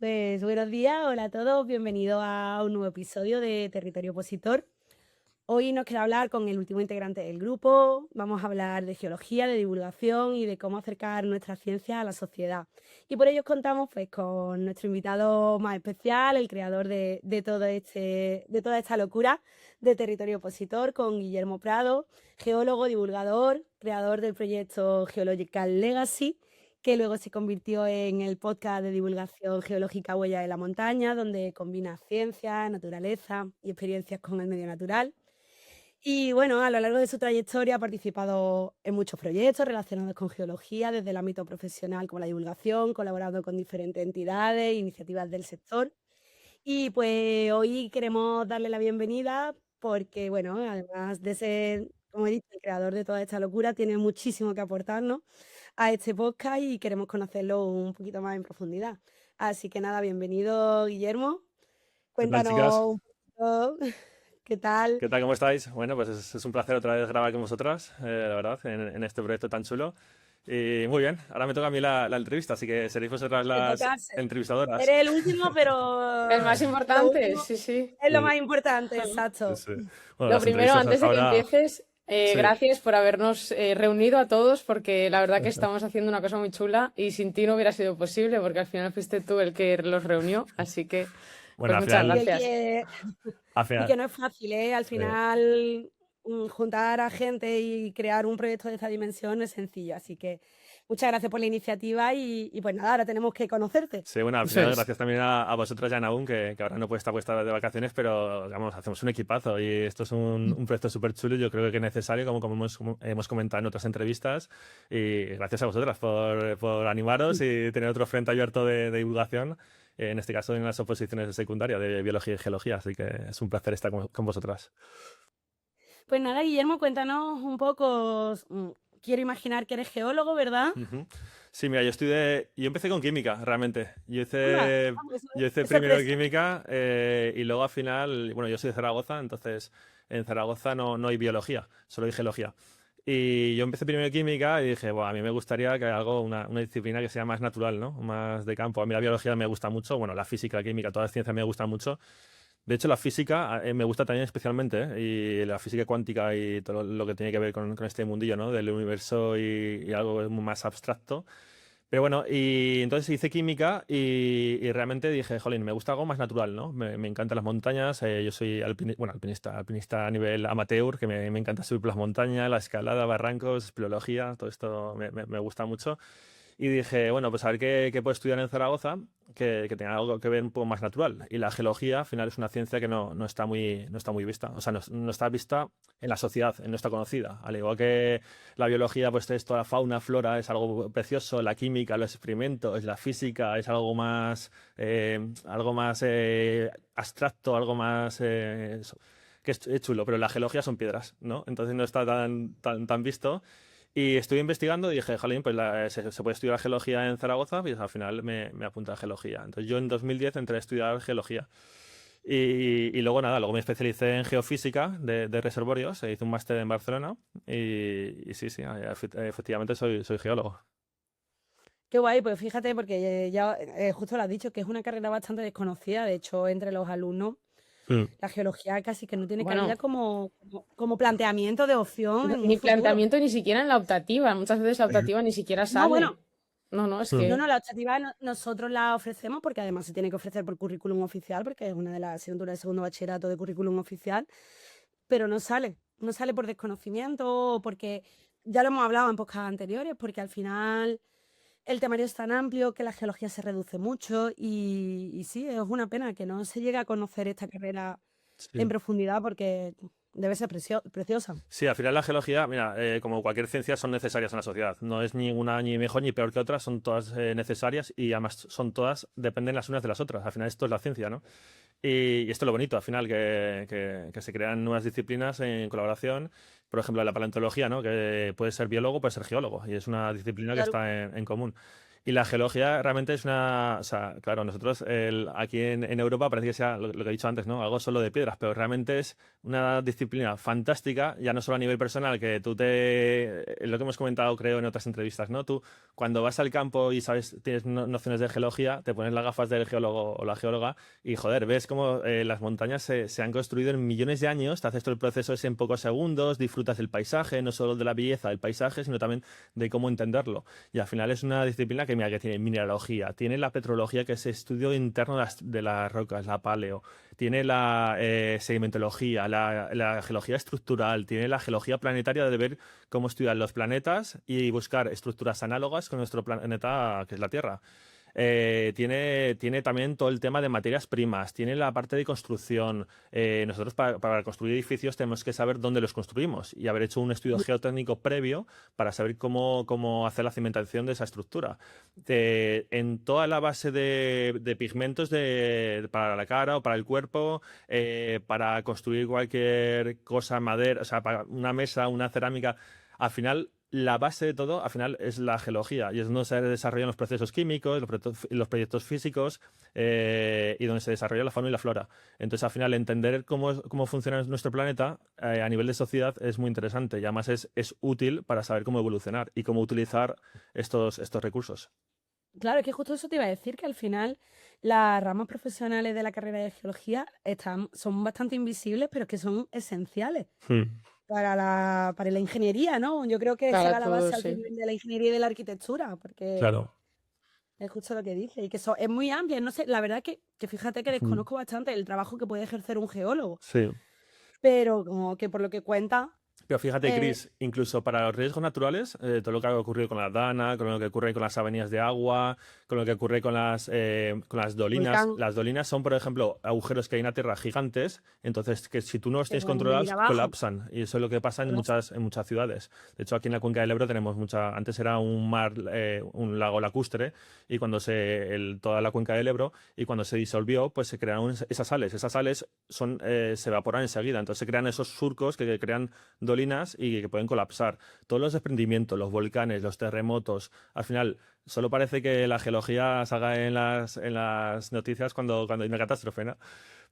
Pues buenos días, hola a todos, bienvenidos a un nuevo episodio de Territorio Opositor. Hoy nos queda hablar con el último integrante del grupo, vamos a hablar de geología, de divulgación y de cómo acercar nuestra ciencia a la sociedad. Y por ello contamos pues, con nuestro invitado más especial, el creador de toda esta locura de Territorio Opositor, con Guillermo Prado, geólogo, divulgador, creador del proyecto Geological Legacy, que luego se convirtió en el podcast de divulgación geológica Huella de la Montaña, donde combina ciencia, naturaleza y experiencias con el medio natural. Y bueno, a lo largo de su trayectoria ha participado en muchos proyectos relacionados con geología, desde el ámbito profesional como la divulgación, colaborando con diferentes entidades e iniciativas del sector. Y pues hoy queremos darle la bienvenida porque, bueno, además de ser, como he dicho, el creador de toda esta locura, tiene muchísimo que aportarnos a este podcast y queremos conocerlo un poquito más en profundidad. Así que nada, bienvenido, Guillermo. ¿Qué tal, chicas? Cuéntanos un poquito qué tal. ¿Qué tal? ¿Cómo estáis? Bueno, pues es un placer otra vez grabar con vosotras, la verdad, en este proyecto tan chulo. Y muy bien, ahora me toca a mí la entrevista, así que seréis vosotras Te las toca. entrevistadoras. Eres el último, El pero más lo importante, último sí, sí. es lo Sí, más importante, sí, exacto. sí. Bueno, Lo las primero, entrevistas antes hasta de que ahora, empieces, sí. gracias por habernos reunido a todos, porque la verdad que estamos haciendo una cosa muy chula y sin ti no hubiera sido posible, porque al final fuiste tú el que los reunió, así que, Bueno, pues al muchas Y final, el gracias. que, al y final, que no es fácil, ¿eh? Al sí. final, juntar a gente y crear un proyecto de esta dimensión no es sencillo. Así que muchas gracias por la iniciativa y pues nada, ahora tenemos que conocerte. Sí, bueno, al Eso final, es. gracias también a vosotras y a Nahum, que ahora no puede estar puesta de vacaciones, pero vamos, hacemos un equipazo y esto es un proyecto súper chulo y yo creo que es necesario, como hemos comentado en otras entrevistas. Y gracias a vosotras por animaros y tener otro frente abierto de divulgación, en este caso en las oposiciones de secundaria de biología y geología. Así que es un placer estar con vosotras. Pues nada, Guillermo, cuéntanos un poco. Quiero imaginar que eres geólogo, ¿verdad? Ujú. Sí, mira, yo empecé con química, realmente. Yo Anda, hice, vamos, yo hice qué primero sorpresa. química y luego al final, bueno, yo soy de Zaragoza, entonces en Zaragoza no hay biología, solo hay geología. Y yo empecé primero química y dije, bueno, a mí me gustaría que una disciplina que sea más natural, ¿no? Más de campo. A mí la biología me gusta mucho, bueno, la física, la química, todas las ciencias me gustan mucho. De hecho, la física me gusta también especialmente, y la física cuántica y todo lo que tiene que ver con este mundillo, ¿no? Del universo y algo más abstracto. Pero bueno, y entonces hice química y realmente dije, jolín, me gusta algo más natural, ¿no? Me encantan las montañas, yo soy alpinista a nivel amateur, que me encanta subir por las montañas, la escalada, barrancos, espeleología, todo esto me gusta mucho. Y dije, bueno, pues a ver qué puedo estudiar en Zaragoza que tenga algo que ver un poco más natural. Y la geología, al final, es una ciencia que no está muy vista. O sea, no está vista en la sociedad, no está conocida. Al igual que la biología, pues es toda la fauna, flora, es algo precioso. La química, los experimentos, la física, es algo más abstracto, algo más que es chulo. Pero la geología son piedras, ¿no? Entonces no está tan visto. Y estuve investigando y dije, jolín, pues se puede estudiar geología en Zaragoza, pues al final me apunté a geología. Entonces yo en 2010 entré a estudiar geología. Y luego nada, luego me especialicé en geofísica de reservorios, hice un máster en Barcelona y sí, sí, efectivamente soy geólogo. Qué guay, pues fíjate, porque ya justo lo has dicho, que es una carrera bastante desconocida. De hecho, entre los alumnos, Mm. la geología casi que no tiene cabida Bueno, como planteamiento de opción en un ni futuro. planteamiento ni siquiera en la optativa. Muchas veces la optativa ni siquiera No, sale. bueno, No, no, es Mm. no, que no, la optativa nosotros la ofrecemos porque además se tiene que ofrecer por currículum oficial, porque es una de las asignaturas de segundo bachillerato de currículum oficial, pero no sale por desconocimiento o porque, ya lo hemos hablado en podcasts anteriores, porque al final el temario es tan amplio que la geología se reduce mucho y sí, es una pena que no se llegue a conocer esta carrera en Sí. profundidad porque debe ser preciosa. Sí, al final la geología, mira, como cualquier ciencia, son necesarias en la sociedad. No es ni una ni mejor ni peor que otra, son todas necesarias y además son todas, dependen las unas de las otras. Al final esto es la ciencia, ¿no? Y esto es lo bonito, al final, que se crean nuevas disciplinas en colaboración. Por ejemplo, la paleontología, ¿no? Que puede ser biólogo, puede ser geólogo, y es una disciplina que Claro. está en común. Y la geología realmente es una... O sea, claro, nosotros aquí en Europa parece que sea lo que he dicho antes, ¿no? Algo solo de piedras, pero realmente es una disciplina fantástica, ya no solo a nivel personal, que tú lo que hemos comentado, creo, en otras entrevistas, ¿no? Tú, cuando vas al campo y sabes, tienes nociones de geología, te pones las gafas del geólogo o la geóloga y, joder, ves cómo las montañas se han construido en millones de años, te haces todo el proceso ese en pocos segundos, disfrutas del paisaje, no solo de la belleza del paisaje, sino también de cómo entenderlo. Y al final es una disciplina que, mira, que tiene mineralogía, tiene la petrología, que es estudio interno de las rocas, la paleo, tiene la sedimentología, la geología estructural, tiene la geología planetaria de ver cómo estudian los planetas y buscar estructuras análogas con nuestro planeta, que es la Tierra. Tiene también todo el tema de materias primas, tiene la parte de construcción. Nosotros para construir edificios tenemos que saber dónde los construimos y haber hecho un estudio geotécnico previo para saber cómo hacer la cimentación de esa estructura. En toda la base de pigmentos para la cara o para el cuerpo, para construir cualquier cosa, madera, o sea, para una mesa, una cerámica, al final la base de todo, al final, es la geología y es donde se desarrollan los procesos químicos, los proyectos físicos y donde se desarrolla la fauna y la flora. Entonces, al final, entender cómo funciona nuestro planeta a nivel de sociedad es muy interesante y además es útil para saber cómo evolucionar y cómo utilizar estos recursos. Claro, es que justo eso te iba a decir, que al final las ramas profesionales de la carrera de geología son bastante invisibles, pero que son esenciales para la ingeniería, ¿no? Yo creo que Para será la todo, base al sí. final de la ingeniería y de la arquitectura, porque Claro. es justo lo que dice, y que eso es muy amplia. No sé, la verdad que fíjate que desconozco bastante el trabajo que puede ejercer un geólogo, Sí. pero como que por lo que cuenta, Pero fíjate, eh, Chris, incluso para los riesgos naturales, todo lo que ha ocurrido con la Dana, con lo que ocurre con las avenidas de agua, con lo que ocurre con las dolinas. volcán, Las dolinas son, por ejemplo, agujeros que hay en la tierra gigantes, entonces que si tú no los que tienes pueden venir controlados, abajo. colapsan. Y eso es lo que pasa en Colapsa. muchas ciudades. De hecho, aquí en la cuenca del Ebro tenemos antes era un mar, un lago lacustre, y cuando toda la cuenca del Ebro, y cuando se disolvió, pues se crearon esas sales. Esas sales se evaporan enseguida, entonces se crean esos surcos que crean dolinas y que pueden colapsar. Todos los desprendimientos, los volcanes, los terremotos, al final solo parece que la geología salga en las noticias cuando hay una catástrofe, ¿no?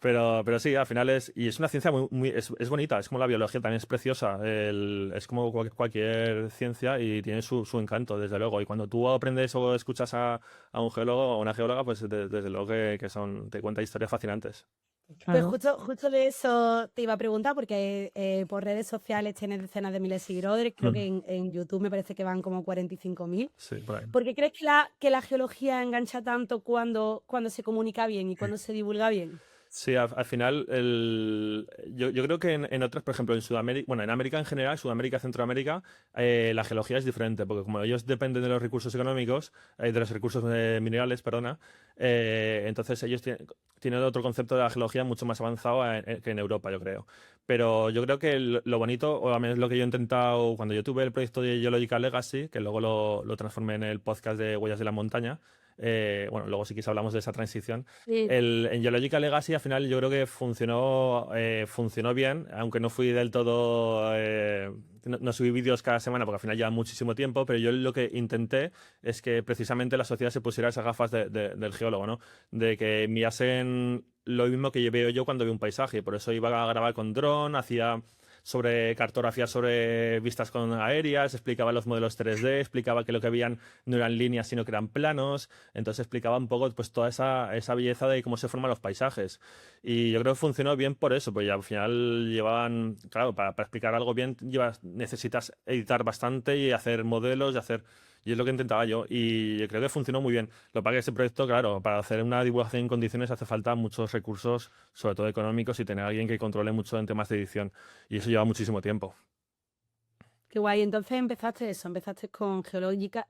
Pero sí, al final es una ciencia es bonita, es como la biología, también es preciosa, es como cualquier ciencia y tiene su encanto, desde luego. Y cuando tú aprendes o escuchas a un geólogo o una geóloga, pues desde luego que te cuenta historias fascinantes. Pues Claro. justo de eso te iba a preguntar, porque por redes sociales tienes decenas de miles de seguidores, creo que en YouTube me parece que van como 45.000. Sí, por ahí. ¿Por qué crees que la geología engancha tanto cuando se comunica bien y cuando se divulga bien? Sí, al final, yo creo que en otras, por ejemplo, en Sudamérica, bueno, en América en general, Sudamérica, Centroamérica, la geología es diferente, porque como ellos dependen de los recursos económicos, de los recursos minerales, perdona, entonces ellos tienen otro concepto de la geología mucho más avanzado que en Europa, yo creo. Pero yo creo que lo bonito, o al menos lo que yo he intentado cuando yo tuve el proyecto de Geological Legacy, que luego lo transformé en el podcast de Huellas de la Montaña, bueno, luego si quieres hablamos de esa transición. Sí. En Geological Legacy al final yo creo que funcionó bien, aunque no fui del todo, no subí vídeos cada semana porque al final lleva muchísimo tiempo, pero yo lo que intenté es que precisamente la sociedad se pusiera esas gafas del geólogo, ¿no? De que mirasen lo mismo que veo yo cuando veo un paisaje, por eso iba a grabar con dron, hacía sobre cartografía, sobre vistas con aéreas, explicaba los modelos 3D, explicaba que lo que habían no eran líneas, sino que eran planos, entonces explicaba un poco pues toda esa belleza de cómo se forman los paisajes. Y yo creo que funcionó bien por eso, pues ya al final claro, para explicar algo bien necesitas editar bastante y hacer modelos y es lo que intentaba yo y yo creo que funcionó muy bien. Lo que pasa es que ese proyecto, claro, para hacer una divulgación en condiciones hace falta muchos recursos, sobre todo económicos, y tener a alguien que controle mucho en temas de edición. Y eso lleva muchísimo tiempo. Qué guay. Entonces empezaste con Geological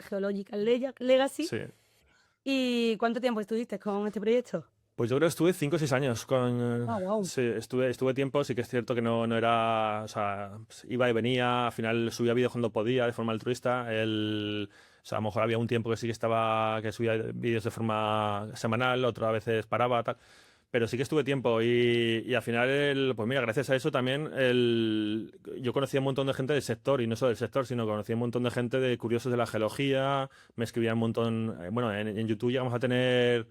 Legacy. Sí. ¿Y cuánto tiempo estuviste con este proyecto? Pues yo creo que estuve 5 o 6 años Ah, wow. sí, estuve tiempo, sí que es cierto que no era, o sea, pues iba y venía, al final subía vídeos cuando podía, de forma altruista, o sea, a lo mejor había un tiempo que sí que subía vídeos de forma semanal, otras veces paraba, tal. pero sí que estuve tiempo y al final, pues mira, gracias a eso también yo conocí a un montón de gente del sector, y no solo del sector, sino conocí a un montón de gente de curiosos de la geología, me escribían un montón, bueno, en YouTube llegamos a tener,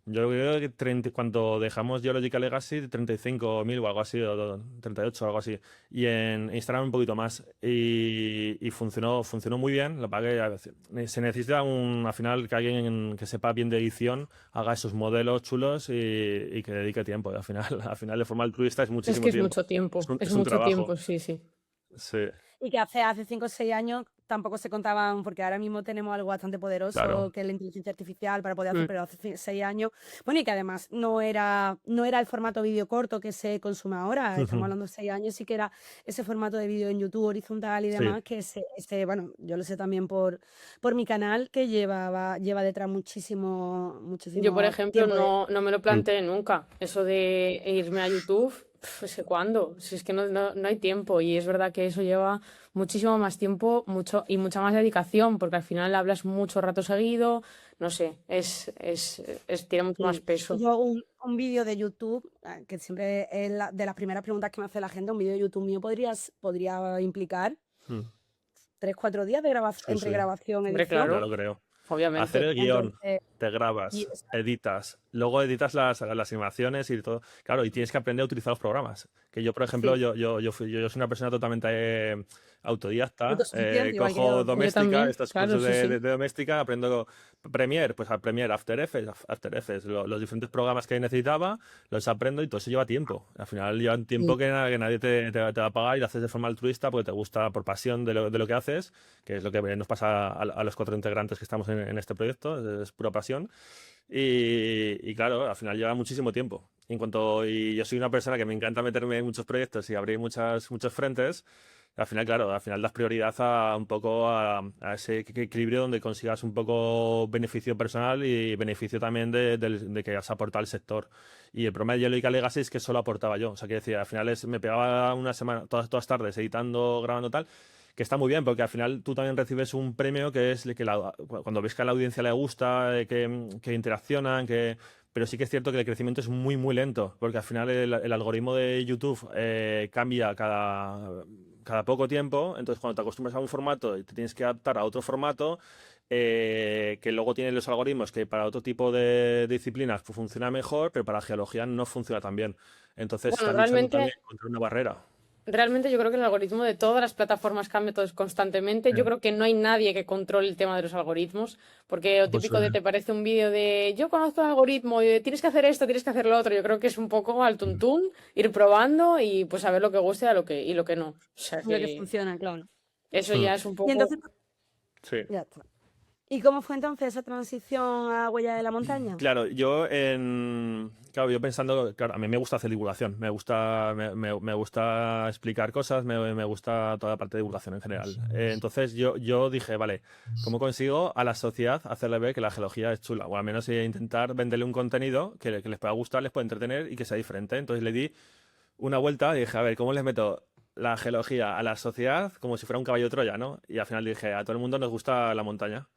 yo creo que cuando dejamos Geological Legacy, 35.000 o algo así, o 38 o algo así, y en Instagram un poquito más, y funcionó muy bien. Lo que pasa que a veces se necesita al final que alguien que sepa bien de edición haga esos modelos chulos y que dedique tiempo. Y al final de forma altruista es Es muchísimo que es tiempo. mucho tiempo, Es es un mucho trabajo. tiempo, sí, sí. Sí, Y que hace 5 o 6 años tampoco se contaban, porque ahora mismo tenemos algo bastante poderoso, claro. que es la inteligencia artificial para poder hacer, Mm. pero hace 6 años, bueno, y que además no era el formato vídeo corto que se consume ahora, estamos hablando de 6 años, sí que era ese formato de vídeo en YouTube horizontal y Sí, demás, que bueno, yo lo sé también por mi canal, que lleva detrás muchísimo Yo, por ejemplo, tiempo de... no me lo planteé nunca. Eso de irme a YouTube, es que ¿cuándo? Si es que no hay tiempo. Y es verdad que eso lleva muchísimo más tiempo y mucha más dedicación, porque al final hablas mucho rato seguido. No sé, tiene mucho más Sí. peso. Yo un vídeo de YouTube, que siempre es de las primeras preguntas que me hace la gente, un vídeo de YouTube mío podría implicar mm, 3 o 4 días de sí, entre sí, grabación, Hombre, edición. ya claro, lo creo. Hacer obviamente. el guión, Entonces, te y, grabas, editas, luego editas las animaciones y todo. Claro, y tienes que aprender a utilizar los programas. Que yo, por ejemplo, sí, yo soy una persona totalmente autodidacta. autosuficiente, igual que Cojo yo. Yo doméstica, también, estos claro, cursos sí, sí. de doméstica, aprendo Premiere, pues a Premiere, After Effects, los diferentes programas que necesitaba, los aprendo y todo eso lleva tiempo. Al final lleva un tiempo Sí. que nadie te va a pagar y lo haces de forma altruista porque te gusta por pasión de lo que haces, que es lo que nos pasa a los 4 integrantes que estamos en este proyecto, es pura pasión. Y claro, al final lleva muchísimo tiempo. Y yo soy una persona que me encanta meterme en muchos proyectos y abrir muchos frentes. Al final, claro, al final das prioridad un poco a ese equilibrio donde consigas un poco beneficio personal y beneficio también de que has aportado al sector. Y el problema de Geological Legacy es que solo aportaba yo. O sea, que decía, al final me pegaba una semana, todas tardes, editando, grabando tal, que está muy bien, porque al final tú también recibes un premio que es que cuando ves que a la audiencia le gusta, que interaccionan, pero sí que es cierto que el crecimiento es muy, muy lento, porque al final el algoritmo de YouTube cambia cada poco tiempo, entonces cuando te acostumbras a un formato y te tienes que adaptar a otro formato, que luego tienen los algoritmos que para otro tipo de disciplinas pues, funciona mejor, pero para geología no funciona tan bien. Entonces Bueno, estás luchando también contra una barrera. realmente yo creo que el algoritmo de todas las plataformas cambia todo constantemente. Yo creo que no hay nadie que controle el tema de los algoritmos, porque lo Pues típico de te parece un vídeo de yo conozco el algoritmo y tienes que hacer esto, tienes que hacer lo otro. Yo creo que es un poco al tuntún, ir probando y pues a ver lo que guste y lo que no. O sea lo que que funciona, claro. eso ya es un Y poco. entonces, sí. ya está. ¿Y cómo fue entonces esa transición a Huella de la Montaña? Claro, claro, yo pensando, claro, a mí me gusta hacer divulgación, me gusta explicar cosas, me gusta toda la parte de divulgación en general. Entonces yo dije, vale, ¿cómo consigo a la sociedad hacerle ver que la geología es chula? O al menos intentar venderle un contenido que les pueda gustar, les pueda entretener y que sea diferente. Entonces le di una vuelta y dije, a ver, ¿cómo les meto la geología a la sociedad como si fuera un caballo de Troya, ¿no? Y al final dije, a todo el mundo nos gusta la montaña.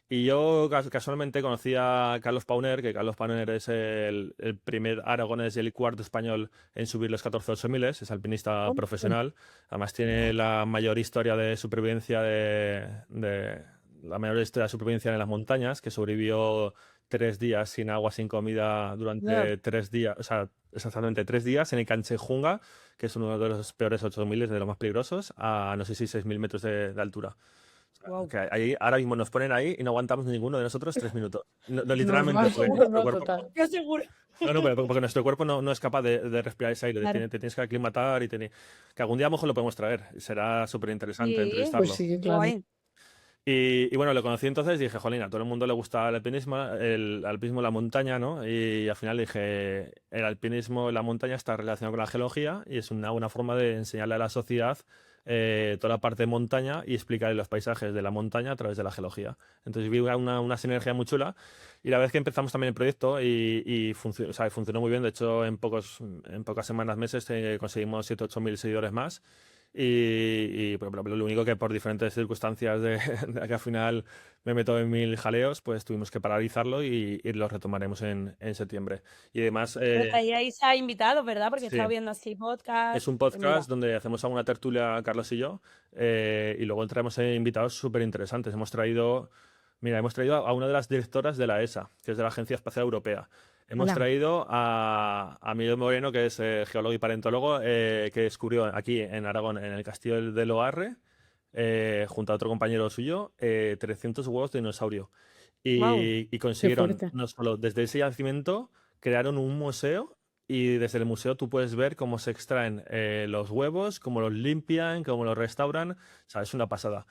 Y yo casualmente conocí a Carlos Pauner, que Carlos Pauner es el primer aragonés y el cuarto español en subir los 14 8000, es alpinista profesional. Además tiene la mayor historia de supervivencia la mayor historia de supervivencia en las montañas, que sobrevivió 3 días sin agua, sin comida Ya, durante 3 días, o sea, exactamente 3 días en el Canchejunga, que es uno de los peores 8000, de los más peligrosos, a no sé si 6000 metros de altura. wow. Que ahí, ahora mismo nos ponen ahí y no aguantamos ninguno de nosotros 3 minutos. No, literalmente, Normal, porque no, nuestro cuerpo. total. Yo seguro. No, no, pero porque nuestro cuerpo no es capaz de respirar ese aire. Claro. Te tienes que aclimatar que algún día a lo mejor lo podemos traer. Será súper interesante Sí, Pues entrevistarlo. sí, claro. guay. Y bueno, lo conocí entonces y dije, jolín, a todo el mundo le gusta el alpinismo, la montaña, ¿no? Y al final dije, el alpinismo, la montaña está relacionado con la geología y es una buena forma de enseñarle a la sociedad toda la parte de montaña y explicarle los paisajes de la montaña a través de la geología. Entonces vi una sinergia muy chula y la vez que empezamos también el proyecto o sea, funcionó muy bien, de hecho en pocas semanas, meses conseguimos 7 o 8 mil seguidores más. Pero lo único que por diferentes circunstancias de que al final me meto en mil jaleos, pues tuvimos que paralizarlo y lo retomaremos en septiembre. Y además, Pero traíais a invitados, ¿verdad? Porque he sí, estado viendo así es podcast. un Pues mira, podcast donde hacemos alguna tertulia, Carlos y yo, y luego traemos invitados súper interesantes. Hemos traído a una de las directoras de la ESA, que es de la Agencia Espacial Europea. Hemos hola. traído a Miguel Moreno, que es geólogo y paleontólogo, que descubrió aquí en Aragón, en el Castillo del Loarre, junto a otro compañero suyo, 300 huevos de dinosaurio. Wow. Y Qué consiguieron, fuerte. no solo desde ese yacimiento, crearon un museo y desde el museo tú puedes ver cómo se extraen los huevos, cómo los limpian, cómo los restauran. O sea, es una pasada.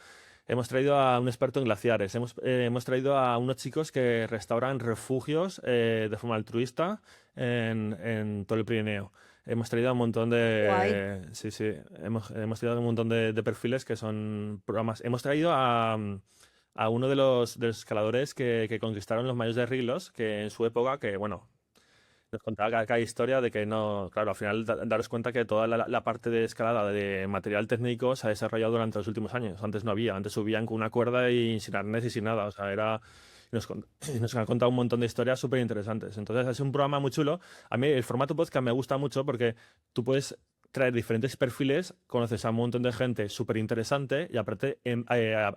Hemos traído a un experto en glaciares, hemos traído a unos chicos que restauran refugios de forma altruista en todo el Pirineo. Hemos traído a un montón Guay. de... Sí, sí, hemos traído a un montón de perfiles que son programas. Hemos traído a uno de los escaladores que conquistaron los mayos de Riglos, que en su época, que bueno, nos contaba cada historia de que no, claro, al final daros cuenta que toda la parte de escalada de material técnico se ha desarrollado durante los últimos años. Antes no había, antes subían con una cuerda y sin arnés y sin nada. O sea, nos han contado un montón de historias súper interesantes. Entonces, es un programa muy chulo. A mí el formato podcast me gusta mucho porque tú puedes traer diferentes perfiles, conoces a un montón de gente súper interesante y aparte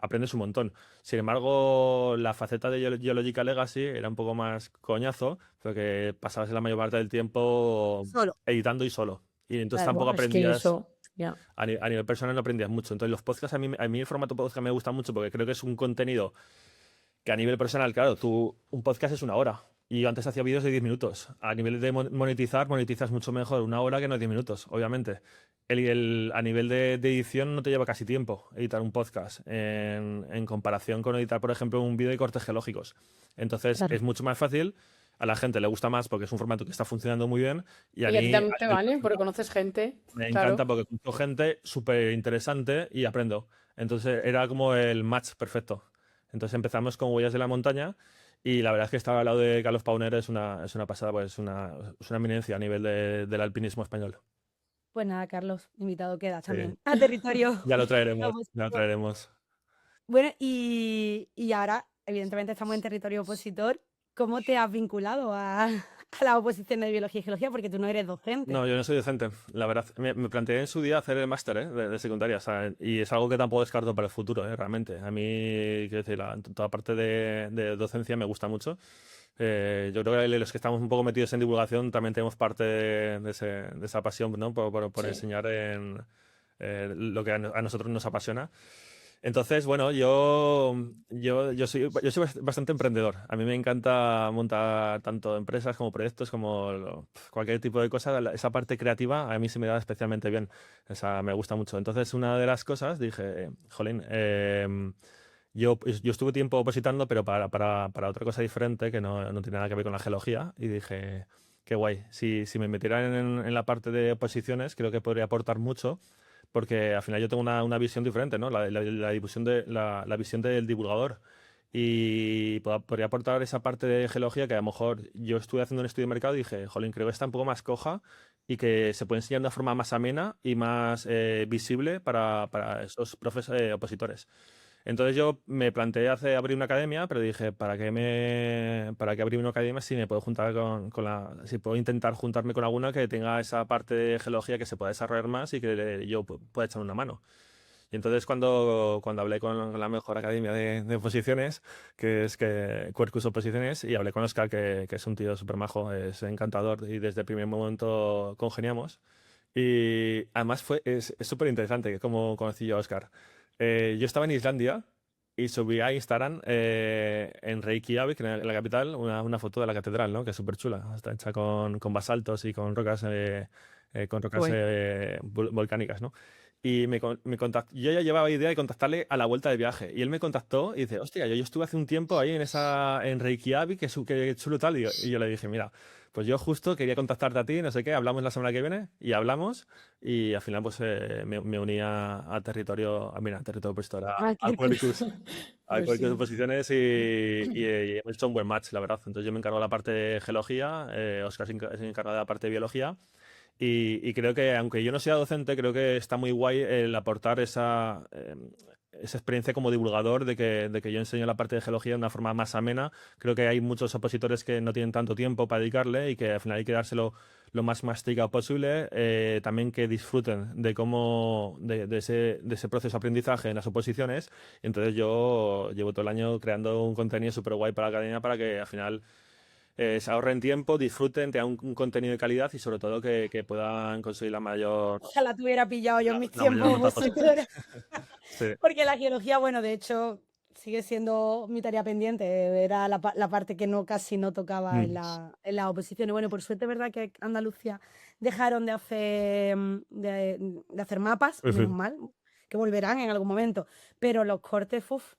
aprendes un montón. Sin embargo, la faceta de Geological Legacy era un poco más coñazo, porque pasabas la mayor parte del tiempo Solo. editando y solo. Y entonces Claro. tampoco Buah, es que aprendías, eso, ya. a nivel personal no aprendías mucho. Entonces los podcasts, a mí el formato podcast me gusta mucho porque creo que es un contenido que a nivel personal, claro, un podcast es una hora. Y yo antes hacía vídeos de 10 minutos. A nivel de monetizas mucho mejor una hora que no 10 minutos, obviamente. A nivel de edición no te lleva casi tiempo editar un podcast en comparación con editar, por ejemplo, un vídeo de cortes geológicos. Entonces Claro. es mucho más fácil. A la gente le gusta más porque es un formato que está funcionando muy bien. Y a Y a ti mí, también a te nivel vale, porque personal, conoces gente, me encanta claro. porque conozco gente súper interesante y aprendo. Entonces era como el match perfecto. Entonces empezamos con Huellas de la Montaña y la verdad es que estar al lado de Carlos Pauner es una pasada, pues es una eminencia a nivel del alpinismo español. Pues nada, Carlos, invitado queda Sí. también a territorio. Ya lo traeremos, Vamos. ya lo traeremos. Bueno, y ahora, evidentemente, estamos en territorio opositor. ¿Cómo te has vinculado a la oposición de biología y geología? Porque tú no eres docente. No, yo no soy docente, la verdad. Me planteé en su día hacer el máster de secundaria, o sea, y es algo que tampoco descarto para el futuro, realmente. A mí, quiero decir, toda parte de docencia me gusta mucho. Yo creo que los que estamos un poco metidos en divulgación también tenemos parte de esa pasión, ¿no? Por Sí. enseñar en lo que a nosotros nos apasiona. Entonces, bueno, yo soy bastante emprendedor. A mí me encanta montar tanto empresas como proyectos, como cualquier tipo de cosa. Esa parte creativa a mí se me da especialmente bien. O sea, me gusta mucho. Entonces, una de las cosas dije, jolín, yo estuve tiempo opositando, pero para otra cosa diferente que no tiene nada que ver con la geología. Y dije, qué guay. Si me metieran en la parte de oposiciones, creo que podría aportar mucho porque al final yo tengo una visión diferente, ¿no? La visión del divulgador. Y podría aportar esa parte de geología que a lo mejor yo estuve haciendo un estudio de mercado y dije, jolín, creo que está un poco más coja y que se puede enseñar de una forma más amena y más visible para esos profes opositores. Entonces yo me planteé abrir una academia, pero dije, ¿para qué abrir una academia si me puedo juntar si puedo intentar juntarme con alguna que tenga esa parte de geología que se pueda desarrollar más y que yo pueda echar una mano? Y entonces cuando hablé con la mejor academia de oposiciones, que Quercus Oposiciones, y hablé con Oscar, que es un tío súper majo, es encantador y desde el primer momento congeniamos. Y además es súper interesante cómo conocí yo a Oscar. Yo estaba en Islandia y subí a Instagram en Reykjavik, en la capital, una foto de la catedral, ¿no? Que es súper chula. Está hecha con basaltos y con rocas, Guay. volcánicas, ¿no? Y me contactó. Yo ya llevaba idea de contactarle a la vuelta de viaje. Y él me contactó y dice, hostia, yo estuve hace un tiempo ahí en Reykjavik, que chulo tal. Y yo le dije, mira, pues yo justo quería contactarte a ti, no sé qué, hablamos la semana que viene y hablamos. Y al final, pues me uní a territorio, mira, a territorio opositor, Ah, a Quercus. Quercus, a Pues Quercus sí. Oposiciones y hemos hecho un buen match, la verdad. Entonces yo me encargo de la parte de geología, Oscar se encarga de la parte de biología. Y creo que, aunque yo no sea docente, creo que está muy guay el aportar esa experiencia como divulgador de que yo enseño la parte de geología de una forma más amena. Creo que hay muchos opositores que no tienen tanto tiempo para dedicarle y que al final hay que dárselo lo más masticado posible. También que disfruten de de ese proceso de aprendizaje en las oposiciones. Entonces yo llevo todo el año creando un contenido súper guay para la academia para que al final se ahorren tiempo, disfruten, tengan un contenido de calidad y sobre todo que puedan conseguir Ojalá te hubiera pillado yo en mis la mayor tiempos nota posible. opositores. Sí. Porque la geología, bueno, de hecho, sigue siendo mi tarea pendiente. Era la parte que casi no tocaba en las oposiciones. Bueno, por suerte es verdad que Andalucía dejaron de hacer mapas, menos mal, que volverán en algún momento. Pero los cortes, uff.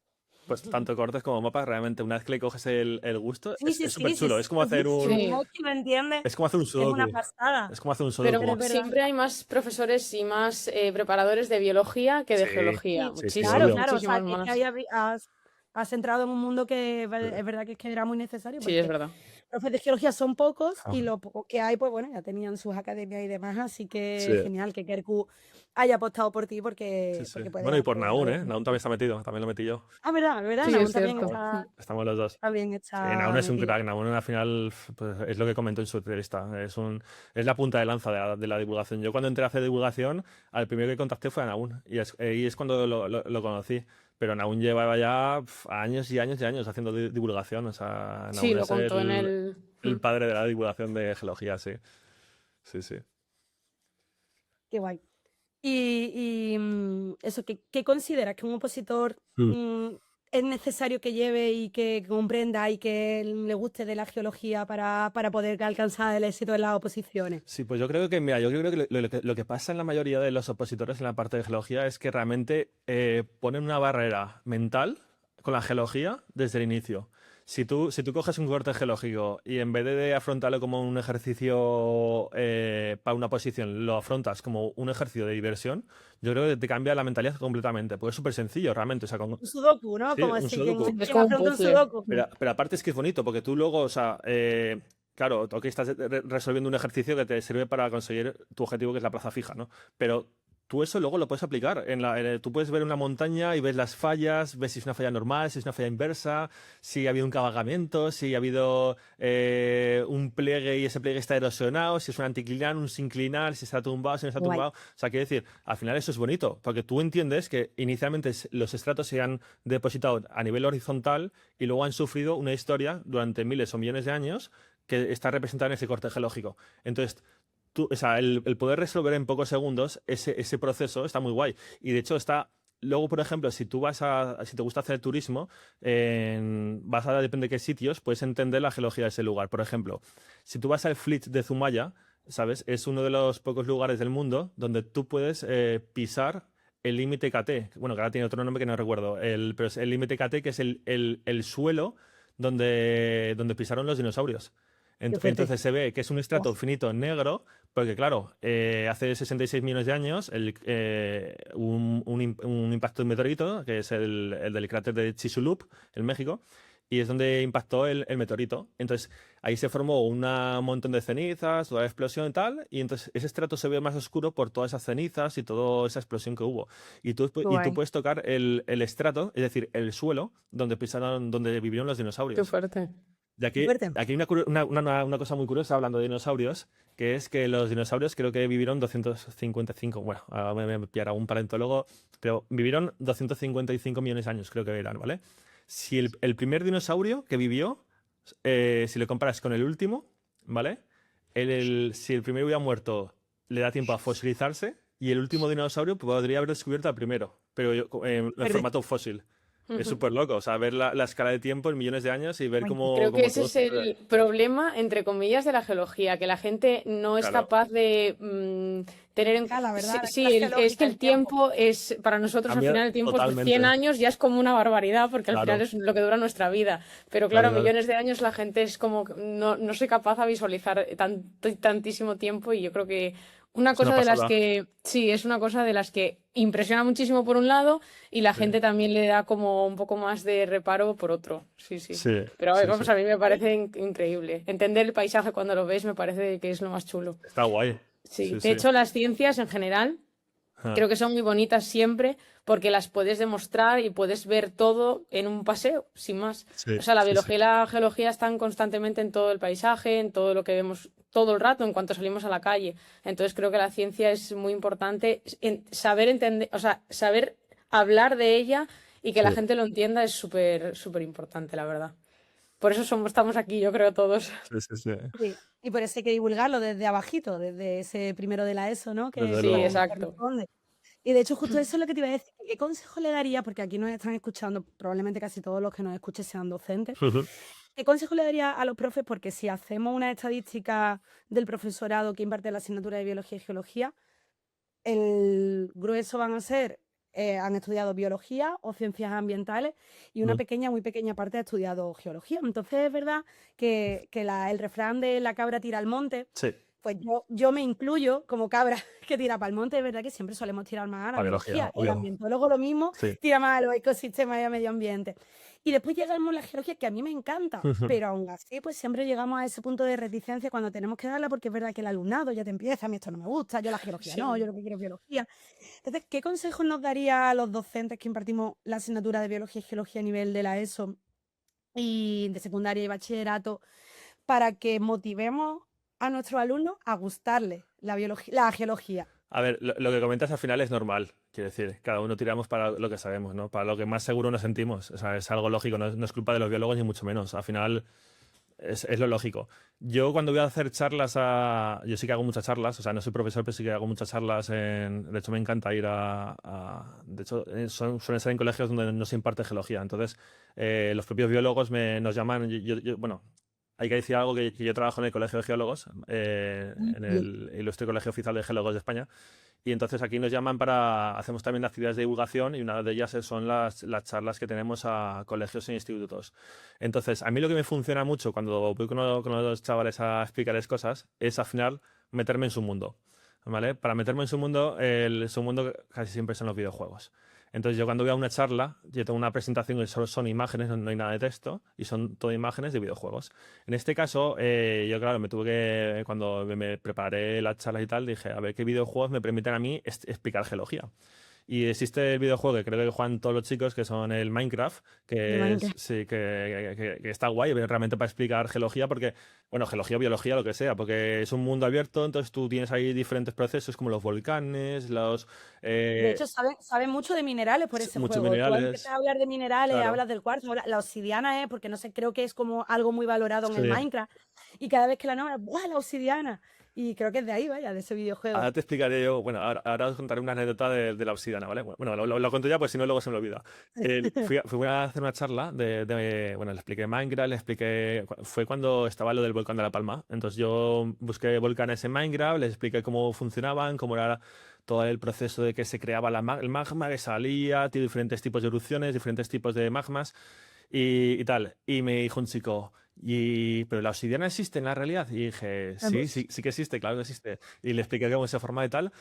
Pues tanto cortes como mapas, realmente, una vez que le coges el gusto, Sí, es súper chulo. Es como hacer chulísimo. ¿Quién lo entiende? Es como hacer un Es una sudoku. pasada. Es como hacer un Pero sudoku. es verdad. siempre hay más profesores y más preparadores de biología que de Sí, geología. sí, sí, Muchísimos, obvio. Claro, o sea, muchísimos que es más. que ahí has entrado en un mundo que es verdad que era muy necesario, Sí, es porque verdad. profes de geología son pocos y Ajá. lo poco que hay, pues bueno, ya tenían sus academias y demás, así que Sí, genial que Kerku haya apostado por ti sí, porque sí. puedes Bueno, y por hacer Naun, algo ¿eh? genial. Naun también está metido, también lo metí yo. Verdad, Sí, Naun es también cierto. Estamos los dos. está bien, Sí, Naun es un metido. crack. Naun al final pues, es lo que comentó en su entrevista. Es la punta de lanza de la divulgación. Yo cuando entré a hacer divulgación, al primero que contacté fue a Naun. Y es cuando lo conocí. Pero Naun llevaba ya años y años y años haciendo divulgación. O sea, Sí, Naun lo es contó en el padre de la divulgación de geología, sí. Sí, sí. Qué guay. Eso, ¿qué consideras que un opositor es necesario que lleve y que comprenda y que le guste de la geología para poder alcanzar el éxito en las oposiciones? Sí, pues yo creo que, mira, yo creo que lo que pasa en la mayoría de los opositores en la parte de geología es que realmente ponen una barrera mental con la geología desde el inicio. Si tú coges un corte geológico y en vez de afrontarlo como un ejercicio para una posición, lo afrontas como un ejercicio de diversión, yo creo que te cambia la mentalidad completamente, porque es súper sencillo realmente. O sea, Un sudoku, ¿no? sí, Como un así, sudoku. Es quien como un afronta un puzzle. sudoku. Pero aparte es que es bonito, porque tú luego, o sea, claro, tú aquí estás resolviendo un ejercicio que te sirve para conseguir tu objetivo, que es la plaza fija, ¿no? Pero tú eso luego lo puedes aplicar. Tú puedes ver una montaña y ves las fallas, ves si es una falla normal, si es una falla inversa, si ha habido un cabalgamiento, si ha habido un pliegue y ese pliegue está erosionado, si es un anticlinal, un sinclinal, si está tumbado, si no está Guay. tumbado. O sea, quiero decir, al final eso es bonito, porque tú entiendes que inicialmente los estratos se han depositado a nivel horizontal y luego han sufrido una historia durante miles o millones de años que está representada en ese corte geológico. Entonces, o sea, el poder resolver en pocos segundos ese proceso está muy guay. Y de hecho está. Luego, por ejemplo, si te gusta hacer turismo, vas a depende de qué sitios, puedes entender la geología de ese lugar. Por ejemplo, si tú vas al Fleet de Zumaya, ¿sabes? Es uno de los pocos lugares del mundo donde tú puedes pisar el límite KT. Bueno, que ahora tiene otro nombre que no recuerdo. Pero es el límite KT, que es el suelo donde pisaron los dinosaurios. Qué fuerte. Entonces se ve que es un estrato finito negro, porque claro, hace 66 millones de años un impacto de meteorito, que es el del cráter de Chicxulub, en México, y es donde impactó el meteorito. Entonces ahí se formó un montón de cenizas, toda la explosión y tal, y entonces ese estrato se ve más oscuro por todas esas cenizas y toda esa explosión que hubo. Y tú Guay. puedes tocar el estrato, es decir, el suelo donde vivieron los Qué dinosaurios. fuerte. Y aquí Fuerte. hay una cosa muy curiosa hablando de dinosaurios, que es que los dinosaurios creo que vivieron 255, bueno, ahora me pillará un paleontólogo, pero vivieron 255 millones de años, creo que eran, ¿vale? Si el primer dinosaurio que vivió, si lo comparas con el último, ¿vale? Si el primero hubiera muerto, le da tiempo a fosilizarse, y el último dinosaurio podría haber descubierto al primero, pero en formato fósil. Es súper loco, o sea, ver la escala de tiempo en millones de años y ver Guay. cómo Creo que ese todo es el problema, entre comillas, de la geología, que la gente no es Claro. capaz de tener en La verdad, Sí, la es que geológica, el tiempo es, para nosotros A al mí, final el tiempo es totalmente. 100 años, ya es como una barbaridad, porque al Claro. final es lo que dura nuestra vida. Pero claro, Claro. millones de años la gente es como, no soy capaz de visualizar tantísimo tiempo, y yo creo que una Es una cosa de las pasada. que, sí, es una cosa de las que impresiona muchísimo por un lado, y la Sí. gente también le da como un poco más de reparo por otro. Sí, sí. Sí, Pero sí, vamos, sí. a mí me parece increíble. Entender el paisaje cuando lo ves me parece que es lo más chulo. Está guay. Sí, Sí, de sí. hecho las ciencias en general Ah, creo que son muy bonitas siempre porque las puedes demostrar y puedes ver todo en un paseo, sin más. O sí, sea, la sí, sí. biología y la geología están constantemente en todo el paisaje, en todo lo que vemos todo el rato en cuanto salimos a la calle. Entonces creo que la ciencia es muy importante, saber entender, o sea, saber hablar de ella y que la Sí, gente lo entienda es súper, súper importante, la verdad. Por eso estamos aquí, yo creo todos. sí, sí, sí. Sí, y por eso hay que divulgarlo desde abajito, desde ese primero de la ESO, ¿no? Que Desde Sí, luego. exacto. corresponde. Y de hecho, justo eso es lo que te iba a decir. ¿Qué consejo le daría? Porque aquí nos están escuchando, probablemente casi todos los que nos escuchen sean docentes. ¿Qué consejo le daría a los profes? Porque si hacemos una estadística del profesorado que imparte la asignatura de biología y geología, el grueso van a ser, han estudiado biología o ciencias ambientales y una Mm, pequeña, muy pequeña parte ha estudiado geología. Entonces es verdad que el refrán de la cabra tira al monte, sí, pues yo me incluyo como cabra que tira para el monte. Es verdad que siempre solemos tirar más a la la biología, biología. El obvio. ambientólogo lo mismo, Sí. tira más a los ecosistemas y al medio ambiente. Y después llegamos a la geología, que a mí me encanta, pero aún así, pues siempre llegamos a ese punto de reticencia cuando tenemos que darla, porque es verdad que el alumnado ya te empieza, a mí esto no me gusta, yo la geología no, yo Sí. lo que quiero es biología. Entonces, ¿qué consejos nos daría a los docentes que impartimos la asignatura de biología y geología a nivel de la ESO y de secundaria y bachillerato para que motivemos a nuestros alumnos a gustarles la geología? A ver, lo que comentas al final es normal. Quiero decir, cada uno tiramos para lo que sabemos, ¿no? Para lo que más seguro nos sentimos. O sea, es algo lógico, no es culpa de los biólogos ni mucho menos. Al final es lo lógico. Yo cuando voy a hacer charlas yo sí que hago muchas charlas, o sea, no soy profesor, pero sí que hago muchas charlas. De hecho, me encanta ir de hecho, suelen ser en colegios donde no se imparte geología. Entonces, los propios biólogos nos llaman. Bueno, hay que decir algo que yo trabajo en el Colegio de Geólogos, en Bien. el Ilustre Colegio Oficial de Geólogos de España. Y entonces aquí nos llaman hacemos también actividades de divulgación y una de ellas son las charlas que tenemos a colegios e institutos. Entonces, a mí lo que me funciona mucho cuando voy con los chavales a explicarles cosas es al final meterme en su mundo, ¿vale? Para meterme en su mundo casi siempre son los videojuegos. Entonces yo cuando voy a una charla, yo tengo una presentación que solo son imágenes, no hay nada de texto, y son todo imágenes de videojuegos. En este caso, yo claro, cuando me preparé la charla y tal, dije, a ver qué videojuegos me permiten a mí explicar geología. Y existe el videojuego que creo que juegan todos los chicos, que son el Minecraft, De que Minecraft. sí, que está guay realmente para explicar geología, porque, bueno, geología, biología, lo que sea, porque es un mundo abierto, entonces tú tienes ahí diferentes procesos como los volcanes, De eh, hecho, saben mucho de minerales por ese muchos juego. Tú empiezas minerales, a hablar de minerales, claro. hablas del cuarzo, la obsidiana, porque no sé, creo que es como algo muy valorado en el Sí. Minecraft. Y cada vez que la nombras, ¡buah, la obsidiana! Y creo que es de ahí, vaya, de ese videojuego. Ahora te explicaré yo, bueno, ahora os contaré una anécdota de la obsidiana, ¿vale? Bueno, lo cuento ya, pues si no, luego se me olvida. Fui a hacer una charla bueno, le expliqué Minecraft, fue cuando estaba lo del volcán de La Palma. Entonces yo busqué volcanes en Minecraft, les expliqué cómo funcionaban, cómo era todo el proceso de que se creaba el magma, que salía, tiene diferentes tipos de erupciones, diferentes tipos de magmas y tal. Y me dijo un chico, ¿pero la obsidiana existe en la realidad? Y dije, sí, sí, sí que existe, claro que existe. Y le expliqué cómo se forma y tal.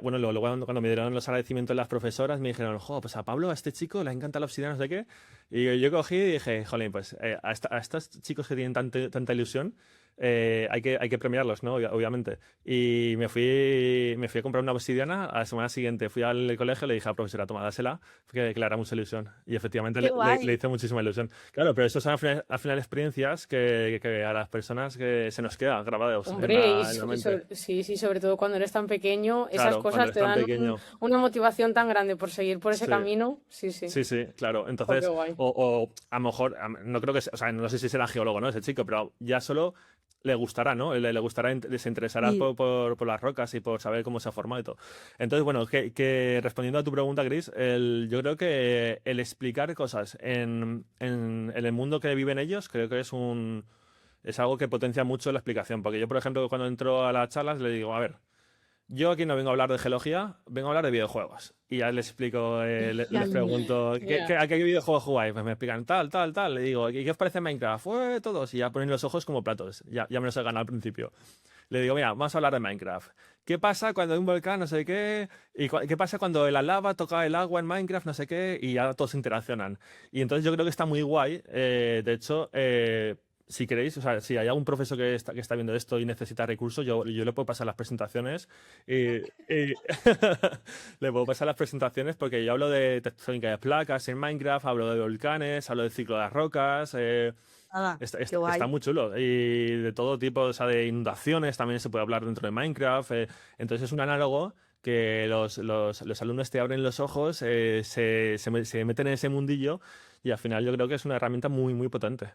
Bueno, luego cuando me dieron los agradecimientos las profesoras, me dijeron, jo, pues a Pablo, a este chico le encanta la obsidiana, no sé qué. Y yo cogí y dije, jolín, pues a estos chicos que tienen tanta ilusión, hay que premiarlos, ¿no? Obviamente. Y me fui a comprar una obsidiana. A la semana siguiente fui al colegio y le dije a la profesora, toma, dásela, que le hará mucha ilusión. Y efectivamente ¡Qué le guay! hizo muchísima ilusión. Claro, pero eso son al final experiencias que a las personas que se nos quedan grabados Hombre, en la mente. sí, sí, sobre todo cuando eres tan pequeño, esas Claro, cuando cosas eres te tan dan pequeño. una motivación tan grande por seguir por ese Sí, camino. Sí, sí. sí, sí, claro. Jo, qué Entonces, guay. o a lo mejor, no creo o sea, no sé si será geólogo, ¿no? Ese chico, pero ya solo le gustará, ¿no? Le gustará, se interesará Y por las rocas y por saber cómo se ha formado y todo. Entonces, bueno, respondiendo a tu pregunta, Gris, yo creo que el explicar cosas en el mundo que viven ellos, creo que es algo que potencia mucho la explicación. Porque yo, por ejemplo, cuando entro a las charlas, le digo, a ver. Yo aquí no vengo a hablar de geología, vengo a hablar de videojuegos. Y ya les explico, les pregunto, Ya. ¿a qué videojuego jugáis? Pues me explican tal, tal, tal. Le digo, ¿y qué os parece Minecraft? Todos. Y ya ponen los ojos como platos. Ya me los he ganado al principio. Le digo, mira, vamos a hablar de Minecraft. ¿Qué pasa cuando hay un volcán, no sé qué? ¿Y qué pasa cuando la lava toca el agua en Minecraft, no sé qué? Y ya todos interaccionan. Y entonces yo creo que está muy guay. De hecho, si queréis, o sea, si hay algún profesor que está viendo esto y necesita recursos, yo le puedo pasar las presentaciones y le puedo pasar las presentaciones porque yo hablo de tectónica de placas en Minecraft, hablo de volcanes, hablo del ciclo de las rocas, Nada, qué está guay. muy chulo. Y de todo tipo, o sea, de inundaciones también se puede hablar dentro de Minecraft. Entonces es un análogo que los alumnos te abren los ojos, se meten en ese mundillo y al final yo creo que es una herramienta muy, muy potente.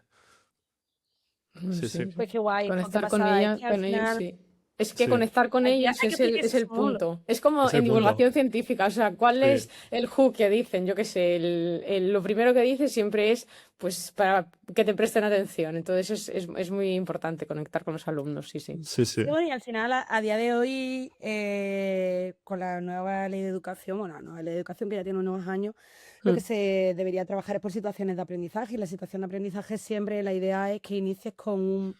Sí, sí. Sí. Pues qué guay, jo, qué Conectar con pasada. Es ella, que al con ellos, final sí. Es que Sí, conectar con hay ellos que es explicarse el ese mundo. punto. Es como es en el punto. divulgación científica, o sea, ¿cuál Sí, es el hook que dicen? Yo qué sé, lo primero que dices siempre es pues para que te presten atención. Entonces es muy importante conectar con los alumnos, sí, sí. sí, sí. Sí, bueno, y al final, a día de hoy, con la nueva ley de educación, bueno, la nueva ley de educación que ya tiene unos años, lo que Mm, se debería trabajar es por situaciones de aprendizaje. Y la situación de aprendizaje siempre la idea es que inicies con un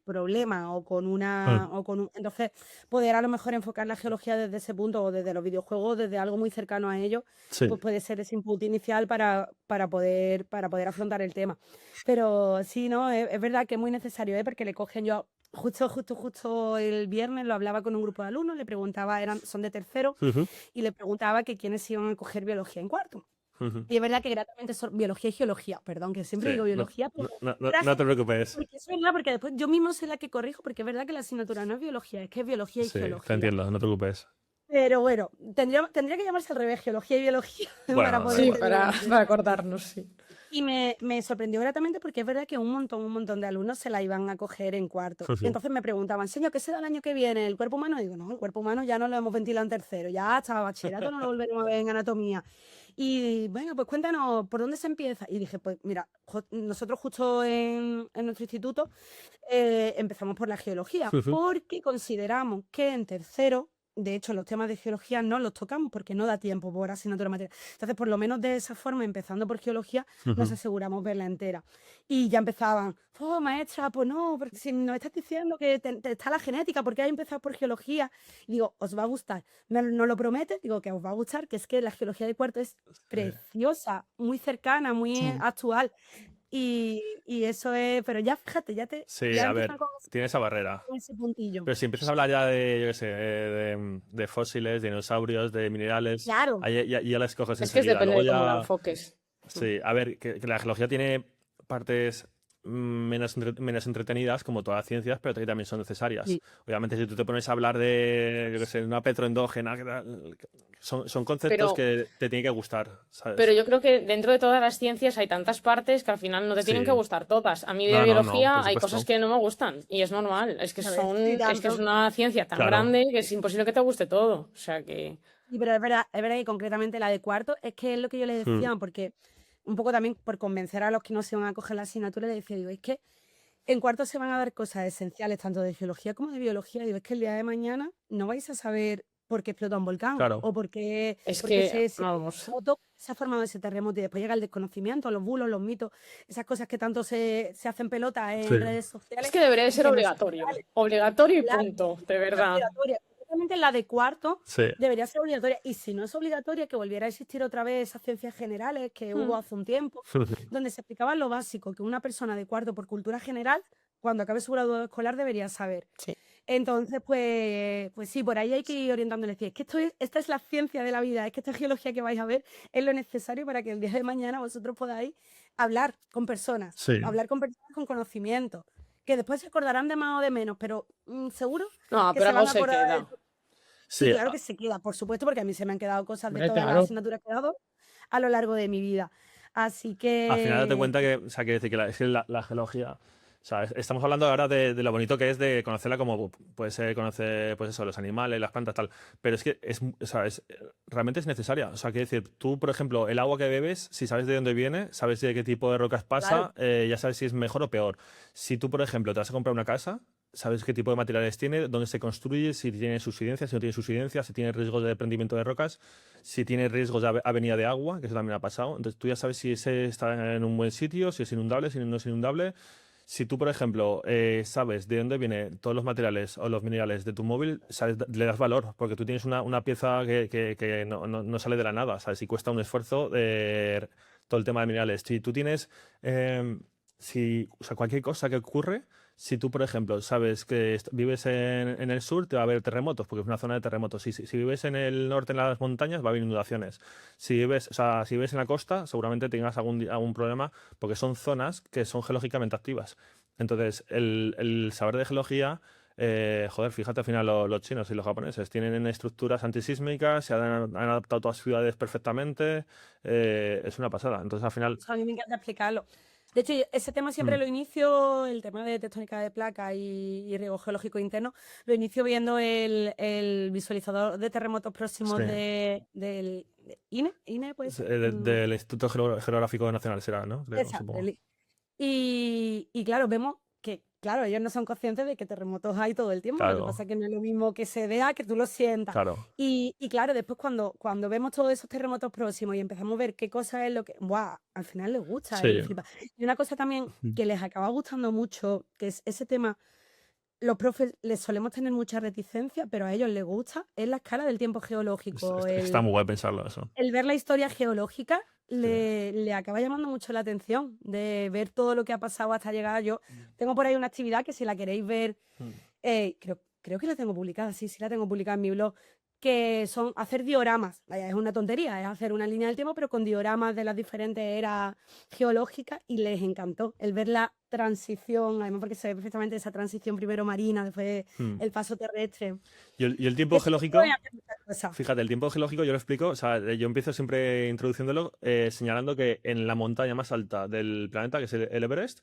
problema o con Mm, entonces poder a lo mejor enfocar la geología desde ese punto o desde los videojuegos, desde algo muy cercano a ello, sí. pues puede ser ese input inicial para poder afrontar el tema. Pero sí, no, es verdad que es muy necesario, ¿eh? Porque le cogen yo. Justo el viernes lo hablaba con un grupo de alumnos, le preguntaba, son de tercero, Ujú, y le preguntaba que quiénes iban a coger biología en cuarto. ujú. Y es verdad que gratamente son biología y geología, perdón, que siempre Sí, digo no, biología, no, pero no, no gracias, te preocupes. porque es verdad, porque después yo mismo soy la que corrijo, porque es verdad que la asignatura no es biología, es que es biología y Sí, te geología. entiendo, no te preocupes. Pero bueno, tendría que llamarse al revés, geología y biología, para Bueno, da poder sí, igual. tener una para idea. acordarnos, sí. Y me sorprendió gratamente porque es verdad que un montón de alumnos se la iban a coger en cuarto. Y Ujú. entonces me preguntaban, señor, ¿qué se da el año que viene? ¿El cuerpo humano? Y digo, no, el cuerpo humano ya no lo hemos ventilado en tercero, ya hasta bachillerato no lo volveremos a ver en anatomía. Y venga, pues cuéntanos, ¿por dónde se empieza? Y dije, pues mira, nosotros justo en nuestro instituto empezamos por la geología, Ujú, porque consideramos que en tercero, de hecho, los temas de geología no los tocamos porque no da tiempo por asignatura material. Entonces, por lo menos de esa forma, empezando por geología, nos ujú. aseguramos verla entera. Y ya empezaban, oh, maestra, pues no, porque si nos estás diciendo que está la genética, ¿por qué hay empezado por geología? Y digo, ¿os va a gustar? ¿No lo prometes? Digo, que os va a gustar, que es que la geología de cuarto es Sí. preciosa, muy cercana, muy Sí. actual. Y eso es, pero ya fíjate, Sí, ya a empiezan ver, tiene esa barrera. con ese puntillo. Pero si empiezas a hablar ya de, yo qué sé, de fósiles, de dinosaurios, de minerales, Claro, ahí ya las coges Es que enseguida. depende Luego de cómo la ya, enfoques. Mm. sí, a ver, que la geología tiene partes menos entretenidas, como todas las ciencias, pero que también son necesarias. sí. Obviamente, si tú te pones a hablar de, yo qué sé, una petroendógena, son conceptos Pero que te tienen que gustar, Pero ¿sabes? yo creo que dentro de todas las ciencias hay tantas partes que al final no te tienen que Sí. gustar todas. A mí de No, biología por hay cosas supuesto. que no me gustan y es normal. A ver, sí, Es que es tanto. una ciencia tan Claro. grande que es imposible que te guste todo. O sea que Sí, pero es verdad que concretamente la de cuarto es que es lo que yo le Mm, decía, porque un poco también por convencer a los que no se van a coger la asignatura, le decía, digo, es que en cuarto se van a dar cosas esenciales, tanto de geología como de biología. Digo, es que el día de mañana no vais a saber por qué explota un volcán claro. o es por qué que, se vamos, terremoto, se ha formado ese terremoto y después llega el desconocimiento, los bulos, los mitos, esas cosas que tanto se hacen pelota Sí. en redes es sociales que debería de y ser que no son obligatorio. reales. Obligatorio y Claro, punto, de es verdad. obligatoria. Concretamente la de cuarto Sí. debería ser obligatoria. Y si no es obligatoria, que volviera a existir otra vez esas ciencias generales que hubo Mm. hace un tiempo, donde se explicaba lo básico que una persona de cuarto por cultura general, cuando acabe su grado escolar, debería saber. Sí. Entonces, pues sí, por ahí hay que ir orientándoles. Es que esta es la ciencia de la vida, es que esta geología que vais a ver es lo necesario para que el día de mañana vosotros podáis Sí. hablar con personas con conocimiento, que después se acordarán de más o de menos, pero seguro No, que pero se algo van a se acordar queda. Sí, Sí, claro que se queda, por supuesto, porque a mí se me han quedado cosas de Hombre, todas las claro. asignaturas que he dado a lo largo de mi vida. Así al final date que, cuenta que, o sea, quiere decir que es que la geología, o sea, estamos hablando ahora de lo bonito que es de conocerla como puede ser conocer, pues eso, los animales, las plantas, tal, pero es que o sea, realmente es necesaria. O sea, quiere decir, tú, por ejemplo, el agua que bebes, si sabes de dónde viene, sabes de qué tipo de rocas claro, pasa, ya sabes si es mejor o peor. Si tú, por ejemplo, te vas a comprar una casa, sabes qué tipo de materiales tiene, dónde se construye, si tiene subsidencia, si no tiene subsidencia, si tiene riesgos de desprendimiento de rocas, si tiene riesgos de avenida de agua, que eso también ha pasado. Entonces tú ya sabes si ese está en un buen sitio, si es inundable, si no es inundable. Si tú, por ejemplo, sabes de dónde vienen todos los materiales o los minerales de tu móvil, le das valor, porque tú tienes una pieza que no sale de la nada, ¿sabes? Si cuesta un esfuerzo todo el tema de minerales. Si tú tienes... o sea, cualquier cosa que ocurre, si tú, por ejemplo, sabes que vives en el sur, te va a haber terremotos, porque es una zona de terremotos. Si vives en el norte, en las montañas, va a haber inundaciones. O sea, si vives en la costa, seguramente tengas algún problema, porque son zonas que son geológicamente activas. Entonces, el saber de geología, joder, fíjate al final los chinos y los japoneses tienen estructuras antisísmicas, han adaptado todas las ciudades perfectamente, es una pasada. Entonces, al final, A mí me encanta explicarlo. De hecho, ese tema siempre mm, lo inicio, el tema de tectónica de placas y riesgo geológico interno, lo inicio viendo el visualizador de terremotos próximos sí. del INE, ¿puede ser? Del Instituto Geográfico Nacional será, ¿no? Creo, Exacto. supongo. Y claro, vemos que, claro, ellos no son conscientes de que terremotos hay todo el tiempo. Lo que Claro, pasa es que no es lo mismo que se vea que tú lo sientas. claro. Y claro, después cuando vemos todos esos terremotos próximos y empezamos a ver qué cosa es lo que, ¡buah! Al final les gusta y Sí. flipa. Y una cosa también Mm. que les acaba gustando mucho, que es ese tema, los profes les solemos tener mucha reticencia, pero a ellos les gusta, es la escala del tiempo geológico. Está muy guay pensarlo eso. El ver la historia geológica Sí. le acaba llamando mucho la atención, de ver todo lo que ha pasado hasta llegar. Yo tengo por ahí una actividad que si la queréis ver, Mm. creo que la tengo publicada, sí la tengo publicada en mi blog, que son hacer dioramas. Vaya, es una tontería, es hacer una línea del tiempo, pero con dioramas de las diferentes eras geológicas, y les encantó el ver la transición, además porque se ve perfectamente esa transición primero marina, después Mm. el paso terrestre. Y el tiempo Eso geológico, puede hacer muchas cosas. fíjate, el tiempo geológico yo lo explico, o sea, yo empiezo siempre introduciéndolo señalando que en la montaña más alta del planeta, que es el Everest,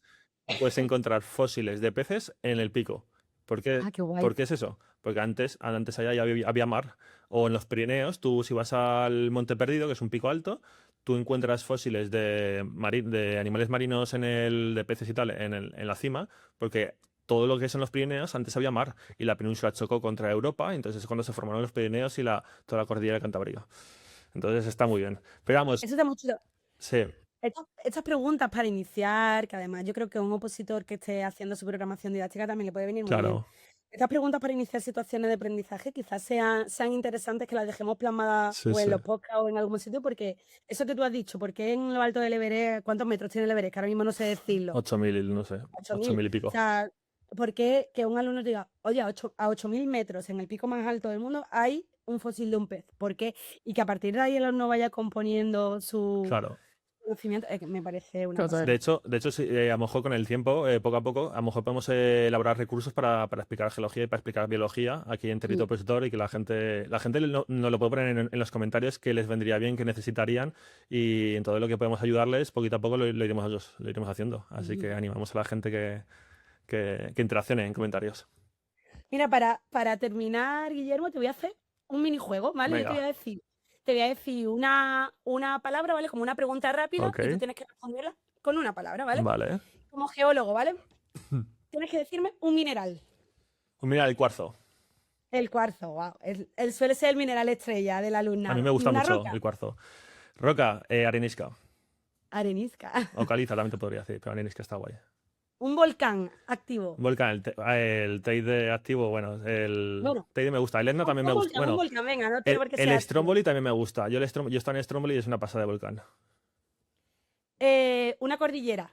puedes encontrar fósiles de peces en el pico. ¿Por qué, Ah, qué guay. ¿por qué es eso? Porque antes allá ya había mar. O en los Pirineos, tú si vas al Monte Perdido, que es un pico alto, tú encuentras fósiles de animales marinos de peces y tal en la cima, porque todo lo que es en los Pirineos, antes había mar y la península chocó contra Europa, y entonces es cuando se formaron los Pirineos y toda la cordillera de Cantabria. Entonces está muy bien. Pero vamos, Eso está mucho. sí, Estas preguntas para iniciar, que además yo creo que a un opositor que esté haciendo su programación didáctica también le puede venir muy bien. claro, Estas preguntas para iniciar situaciones de aprendizaje quizás sean interesantes que las dejemos plasmadas sí, o en sí. los podcasts o en algún sitio, porque eso que tú has dicho, porque en lo alto del Everest, ¿cuántos metros tiene el Everest? Que ahora mismo no sé decirlo. 8.000, no sé, 8.000. 8.000 y O pico. sea, ¿por qué que un alumno diga, oye, a 8.000 metros en el pico más alto del mundo hay un fósil de un pez? ¿Por qué? Y que a partir de ahí el alumno vaya componiendo su Claro. conocimiento, que me parece una Total. pasada. De hecho sí, a lo mejor con el tiempo, poco a poco, a lo mejor podemos elaborar recursos para explicar geología y para explicar biología aquí en Territorio Opositor, y que la gente nos lo puede poner en los comentarios qué les vendría bien, qué necesitarían, y en todo lo que podemos ayudarles, poquito a poco lo iremos haciendo. Así que animamos a la gente que interaccione en comentarios. Mira, para terminar, Guillermo, te voy a hacer un minijuego, ¿vale? Yo Venga, te voy a decir una palabra, ¿vale? Como una pregunta rápida, ok, y tú tienes que responderla con una palabra, ¿vale? vale. Como geólogo, ¿vale? Tienes que decirme un mineral. Mira, el cuarzo. El cuarzo, wow. Él suele ser el mineral estrella del A mí alumnado. me ¿Y gusta una mucho roca? el cuarzo. Roca, arenisca. Arenisca. O caliza también te podría decir, pero arenisca está guay. Un volcán activo. Volcán, el Teide activo, bueno, el Bueno, Teide me gusta. El Etna también me gusta. un Bueno, volcán, venga, no tiene por qué el ser activo. Stromboli también me gusta. Yo he estado en Stromboli y es una pasada de volcán. Una cordillera.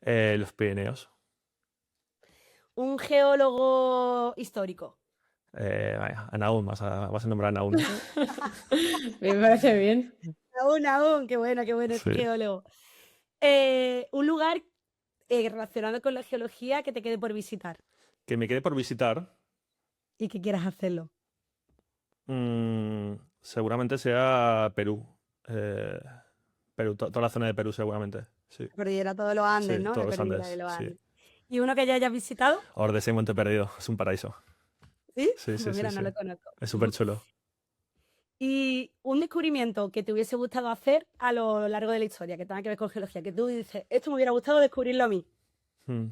Los Pirineos. Un geólogo histórico. Vaya, Anaún, vas a nombrar a Anaún. Me parece bien. Aún, qué bueno Sí. este geólogo. Un lugar relacionado con la geología que te quede por visitar Que me quede por visitar, y que quieras hacerlo. seguramente sea Perú. Perú, toda la zona de Perú seguramente. Sí, La cordillera todos los Andes, sí, ¿no? todos La los cordillera Andes. de los Sí. Andes. ¿Y uno que ya hayas visitado? Ordesa y Monte Perdido, es un paraíso. ¿Sí? Sí, Pues sí, mira, sí, no sí. lo conozco. Es súper chulo. Y un descubrimiento que te hubiese gustado hacer a lo largo de la historia, que tenga que ver con geología, que tú dices, esto me hubiera gustado descubrirlo a mí. Hmm.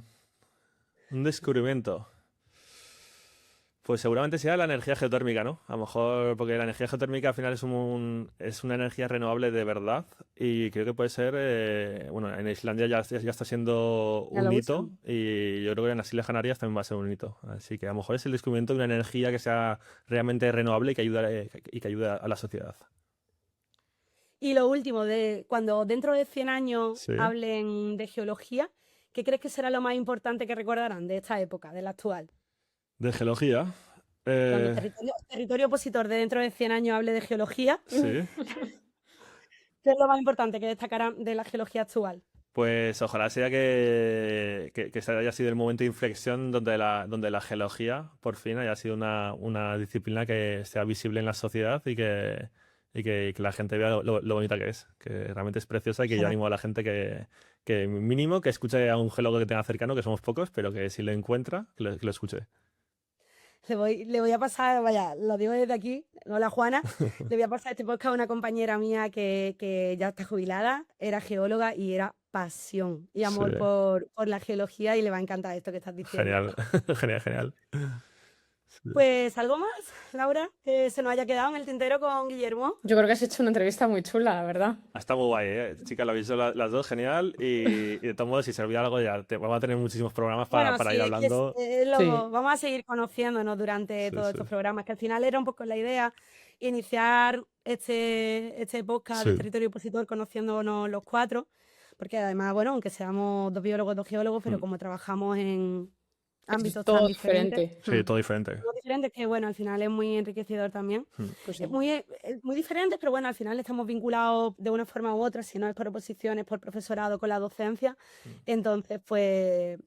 Un descubrimiento. Pues seguramente sea la energía geotérmica, ¿no? A lo mejor, porque la energía geotérmica al final es una energía renovable de verdad, y creo que puede ser, bueno, en Islandia ya está siendo Ya un lo hito, usan. y yo creo que en las Islas Canarias también va a ser un hito. Así que a lo mejor es el descubrimiento de una energía que sea realmente renovable y que ayude a la sociedad. Y lo último, cuando dentro de 100 años Sí. hablen de geología, ¿qué crees que será lo más importante que recordarán de esta época, de la actual? De geología. Cuando eh, territorio opositor de dentro de 100 años hable de geología, sí. ¿qué es lo más importante que destacarán de la geología actual? Pues ojalá sea que ese haya sido el momento de inflexión donde la geología por fin haya sido una disciplina que sea visible en la sociedad y que la gente vea lo bonita que es, que realmente es preciosa y que yo Genial. animo a la gente que mínimo que escuche a un geólogo que tenga cercano, que somos pocos, pero que si lo encuentra, que lo escuche. Le voy a pasar, vaya, lo digo desde aquí, hola Juana, le voy a pasar este podcast a una compañera mía que ya está jubilada, era geóloga y era pasión y Sí, amor por la geología y le va a encantar esto que estás diciendo. genial, genial, genial. Sí. Pues algo más, Laura, que se nos haya quedado en el tintero con Guillermo. Yo creo que has hecho una entrevista muy chula, la verdad. Está muy guay, ¿eh? Chicas, lo habéis hecho las dos, genial. Y de todos modos, si se olvida algo, ya vamos a tener muchísimos programas Bueno, para sí, ir es que hablando. Sí. vamos a seguir conociéndonos durante Sí, todos sí. estos programas, que al final era un poco la idea iniciar este podcast de Sí. Territorio Opositor conociéndonos los cuatro, porque además, bueno, aunque seamos dos biólogos, dos geólogos, pero Mm. como trabajamos en Es ámbitos todo tan diferentes, diferente. Sí, todo diferente. muy diferentes, que bueno, al final es muy enriquecedor también. Mm. Pues sí. Es muy diferente, pero bueno, al final estamos vinculados de una forma u otra, si no es por oposiciones, por profesorado, con la docencia. Entonces, pues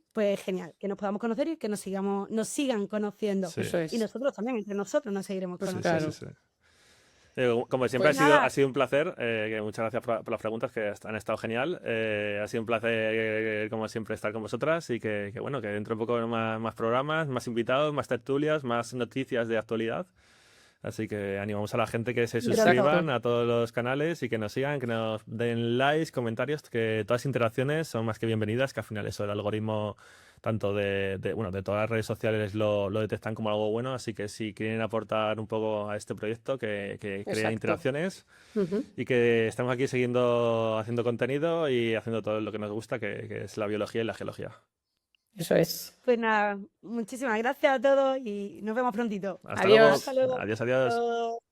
genial, que nos podamos conocer y que nos sigan conociendo. Sí. Eso es. Y nosotros también, entre nosotros nos seguiremos Pues Sí, sí, conociendo. sí, claro. sí. Como siempre Pues nada. ha sido un placer, que muchas gracias por las preguntas que han estado genial. Ha sido un placer, como siempre, estar con vosotras y bueno, que dentro de poco más programas, más invitados, más tertulias, más noticias de actualidad. Así que animamos a la gente que se Exacto. suscriban a todos los canales y que nos sigan, que nos den likes, comentarios, que todas las interacciones son más que bienvenidas, que al final eso, el algoritmo tanto de todas las redes sociales lo detectan como algo bueno, así que si quieren aportar un poco a este proyecto, que crea Exacto. interacciones Ujú. y que estamos aquí haciendo contenido y haciendo todo lo que nos gusta, que es la biología y la geología. Eso es. Pues nada, muchísimas gracias a todos y nos vemos prontito. Hasta Adiós. luego. Hasta luego. Adiós, adiós. Adiós.